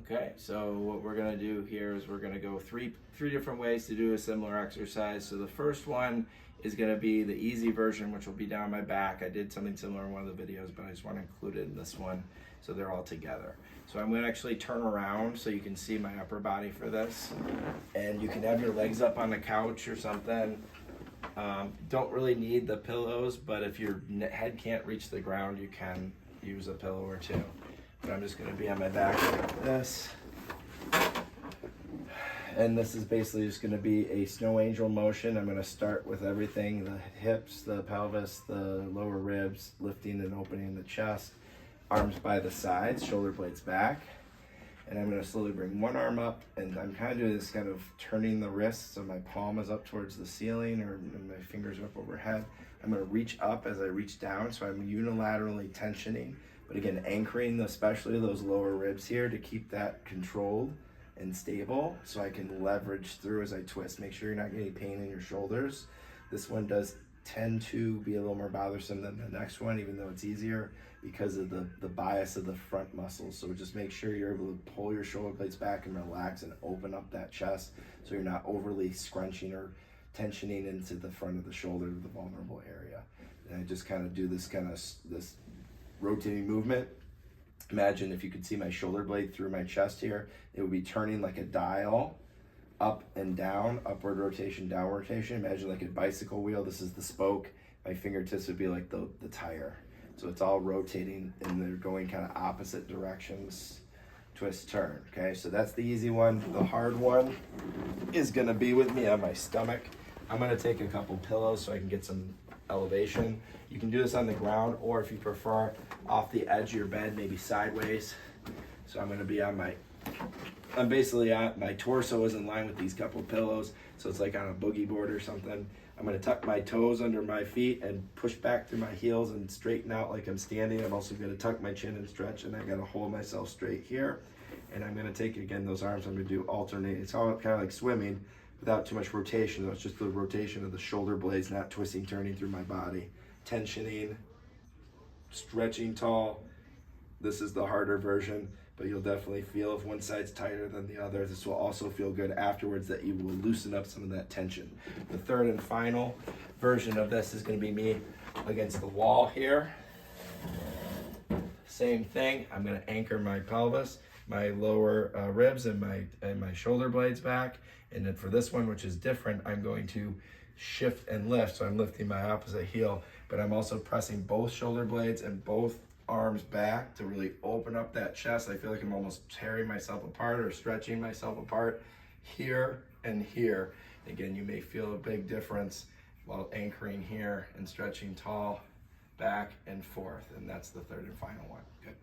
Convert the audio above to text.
Okay, so what we're gonna do here is we're gonna go three different ways to do a similar exercise. So the first one is gonna be the easy version, which will be down my back. I did something similar in one of the videos, but I just want to include it in this one so they're all together. So I'm gonna actually turn around so you can see my upper body for this. And you can have your legs up on the couch or something. Don't really need the pillows, but if your head can't reach the ground, you can use a pillow or two. But I'm just going to be on my back like this. And this is basically just going to be a snow angel motion. I'm going to start with everything, the hips, the pelvis, the lower ribs, lifting and opening the chest, arms by the sides, shoulder blades back. And I'm going to slowly bring one arm up, and I'm kind of doing this kind of turning the wrist so my palm is up towards the ceiling or my fingers are up overhead. I'm going to reach up as I reach down, so I'm unilaterally tensioning, but again, anchoring especially those lower ribs here to keep that controlled and stable so I can leverage through as I twist. Make sure you're not getting pain in your shoulders. This one does tend to be a little more bothersome than the next one, even though it's easier because of the bias of the front muscles. So just make sure you're able to pull your shoulder blades back and relax and open up that chest so you're not overly scrunching or tensioning into the front of the shoulder, the vulnerable area. And I just kind of do this this rotating movement. Imagine if you could see my shoulder blade through my chest here, it would be turning like a dial, up and down, upward rotation, downward rotation. Imagine like a bicycle wheel. This is the spoke. My fingertips would be like the tire. So it's all rotating and they're going kind of opposite directions. Twist, turn. Okay, so that's the easy one. The hard one is gonna be with me on my stomach. I'm gonna take a couple pillows so I can get some elevation. You can do this on the ground, or if you prefer, off the edge of your bed, maybe sideways. So I'm gonna be on I'm basically on, my torso is in line with these couple pillows, so it's like on a boogie board or something. I'm gonna tuck my toes under my feet and push back through my heels and straighten out like I'm standing. I'm also gonna tuck my chin and stretch, and I gotta hold myself straight here. And I'm gonna take, again, those arms, I'm gonna do alternate. It's all kind of like swimming without too much rotation, though. It's just the rotation of the shoulder blades, not twisting, turning through my body. Tensioning, stretching tall. This is the harder version, but you'll definitely feel if one side's tighter than the other. This will also feel good afterwards, that you will loosen up some of that tension. The third and final version of this is going to be me against the wall here. Same thing. I'm going to anchor my pelvis, my lower ribs, and my shoulder blades back. And then for this one, which is different, I'm going to shift and lift. So I'm lifting my opposite heel, but I'm also pressing both shoulder blades and both arms back to really open up that chest. I feel like I'm almost tearing myself apart or stretching myself apart here and here. Again, you may feel a big difference while anchoring here and stretching tall, back and forth. And that's the third and final one. Good.